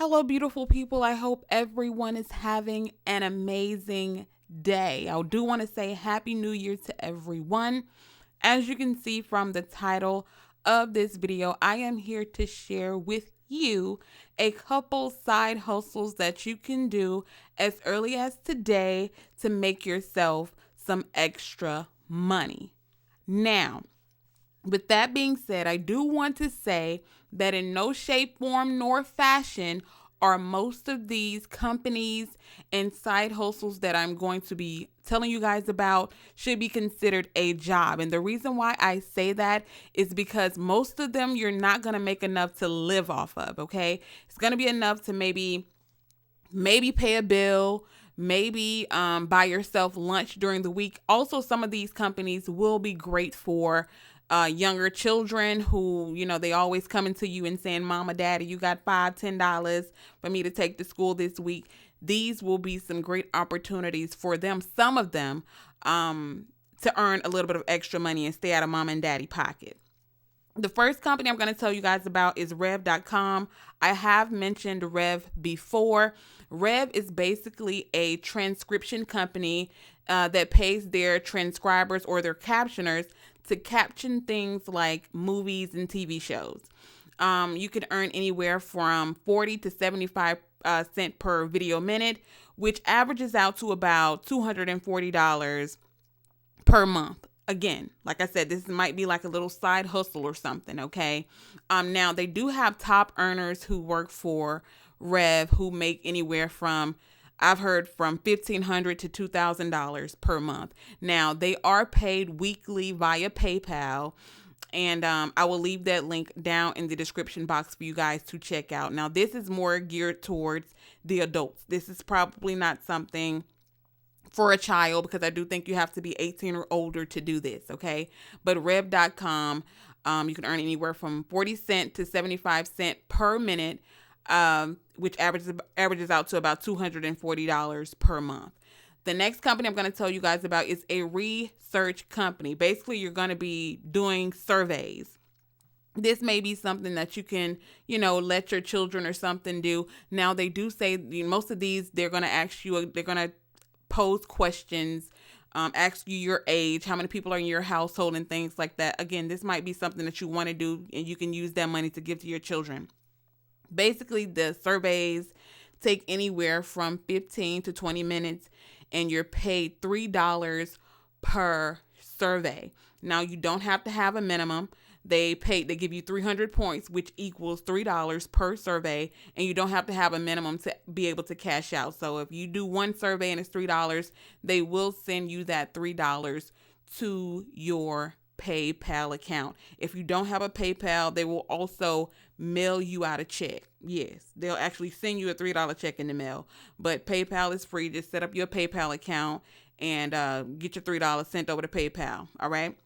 Hello, beautiful people. I hope everyone is having an amazing day. I do want to say Happy New Year to everyone. As you can see from the title of this video, I am here to share with you a couple side hustles that you can do as early as today to make yourself some extra money. Now, with that being said, I do want to say that in no shape, form, nor fashion are most of these companies and side hustles that I'm going to be telling you guys about should be considered a job. And the reason why I say that is because most of them you're not going to make enough to live off of, okay? It's going to be enough to maybe pay a bill, maybe buy yourself lunch during the week. Also, some of these companies will be great for younger children who, they always coming to you and saying, Mama, Daddy, you got $5, $10 for me to take to school this week. These will be some great opportunities for them, some of them, to earn a little bit of extra money and stay out of mom and daddy pocket. The first company I'm going to tell you guys about is Rev.com. I have mentioned Rev before. Rev is basically a transcription company that pays their transcribers or their captioners to caption things like movies and TV shows. You can earn anywhere from 40 to 75 cents per video minute, which averages out to about $240 per month. Again, like I said, this might be like a little side hustle or something, okay? Now, they do have top earners who work for Rev who make anywhere from, I've heard from $1,500 to $2,000 per month. Now, they are paid weekly via PayPal, and I will leave that link down in the description box for you guys to check out. Now, this is more geared towards the adults. This is probably not something for a child because I do think you have to be 18 or older to do this, okay? But Rev.com, you can earn anywhere from 40 cents to 75 cents per minute, which averages out to about $240 per month. The next company I'm going to tell you guys about is a research company. Basically, you're going to be doing surveys. This may be something that you can, let your children or something do. Now, they do say most of these, they're going to pose questions, ask you your age, how many people are in your household, and things like that. Again, this might be something that you want to do, and you can use that money to give to your children. Basically, the surveys take anywhere from 15 to 20 minutes, and you're paid $3 per survey. Now, you don't have to have a minimum. They give you 300 points, which equals $3 per survey, and you don't have to have a minimum to be able to cash out. So if you do one survey and it's $3, they will send you that $3 to your PayPal account. If you don't have a PayPal, they will also mail you out a check. Yes, they'll actually send you a $3 check in the mail, but PayPal is free. Just set up your PayPal account and get your $3 sent over to PayPal. All right.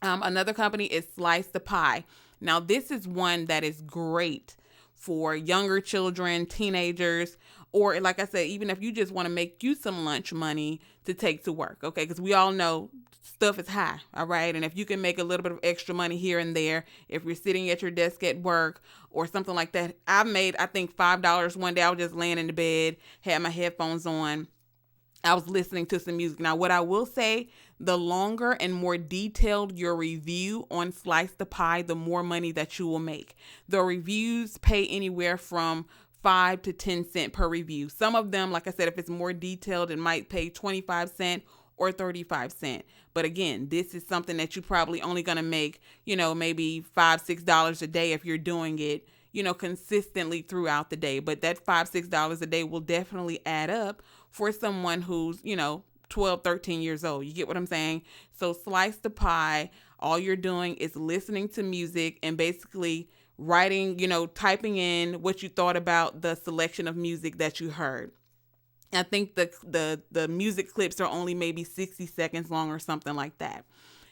Another company is Slice the Pie. Now, this is one that is great for younger children, teenagers, or like I said, even if you just want to make you some lunch money to take to work, okay? Because we all know stuff is high, all right? And if you can make a little bit of extra money here and there, if you're sitting at your desk at work or something like that. I made, I think, $5 one day. I was just laying in the bed, had my headphones on. I was listening to some music. Now, what I will say, the longer and more detailed your review on Slice the Pie, the more money that you will make. The reviews pay anywhere from 5 to 10 cents per review. Some of them, like I said, if it's more detailed, it might pay 25 cents or 35 cents. But again, this is something that you're probably only going to make, maybe $5, $6 a day if you're doing it, consistently throughout the day. But that $5, $6 a day will definitely add up for someone who's, 12, 13 years old. You get what I'm saying? So Slice the Pie, all you're doing is listening to music and basically writing, typing in what you thought about the selection of music that you heard. I think the music clips are only maybe 60 seconds long or something like that.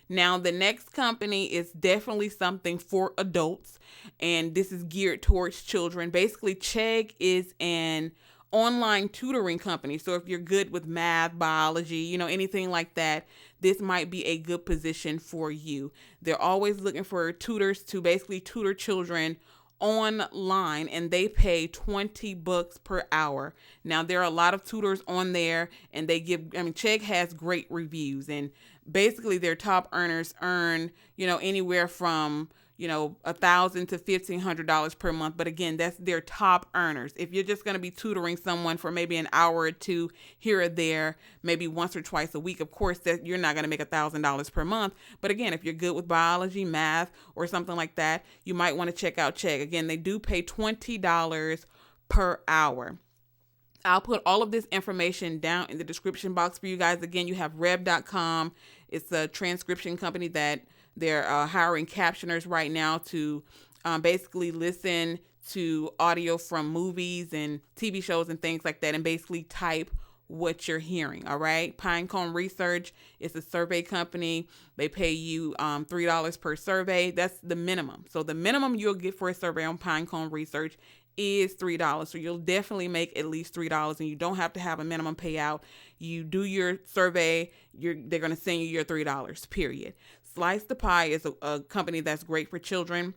Now, the next company is definitely something for adults, and this is geared towards children. Basically, Chegg is an online tutoring company. So if you're good with math, biology, anything like that, this might be a good position for you. They're always looking for tutors to basically tutor children online, and they pay 20 bucks per hour. Now there are a lot of tutors on there, and they give, I mean, Chegg has great reviews, and basically their top earners earn, anywhere from, $1,000 to $1,500 per month. But again, that's their top earners. If you're just going to be tutoring someone for maybe an hour or two here or there, maybe once or twice a week, of course that you're not going to make $1,000 per month. But again, if you're good with biology, math, or something like that, you might want to check out Chegg. Again, they do pay $20 per hour. I'll put all of this information down in the description box for you guys. Again, you have rev.com. It's a transcription company that they're hiring captioners right now to basically listen to audio from movies and TV shows and things like that, and basically type what you're hearing. All right. Pinecone Research is a survey company. They pay you $3 per survey. That's the minimum. So the minimum you'll get for a survey on Pinecone Research is $3. So you'll definitely make at least $3, and you don't have to have a minimum payout. You do your survey, they're going to send you your $3, period. Slice the Pie is a company that's great for children,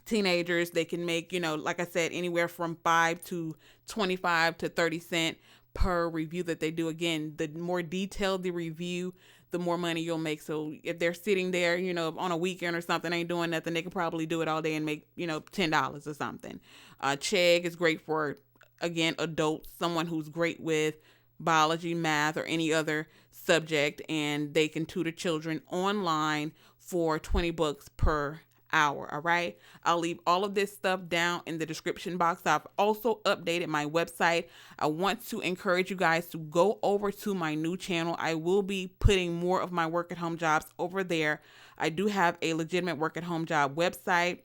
teenagers. They can make, like I said, anywhere from 5 to 25 to 30 cents per review that they do. Again, the more detailed the review, the more money you'll make. So if they're sitting there, on a weekend or something, ain't doing nothing, they could probably do it all day and make, $10 or something. Chegg is great for, again, adults, someone who's great with biology, math, or any other subject, and they can tutor children online for 20 bucks per hour. All right. I'll leave all of this stuff down in the description box. I've also updated my website. I want to encourage you guys to go over to my new channel. I will be putting more of my work at home jobs over there. I do have a legitimate work at home job website,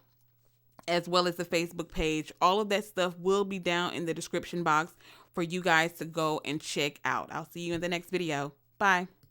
as well as a Facebook page. All of that stuff will be down in the description box for you guys to go and check out. I'll see you in the next video. Bye.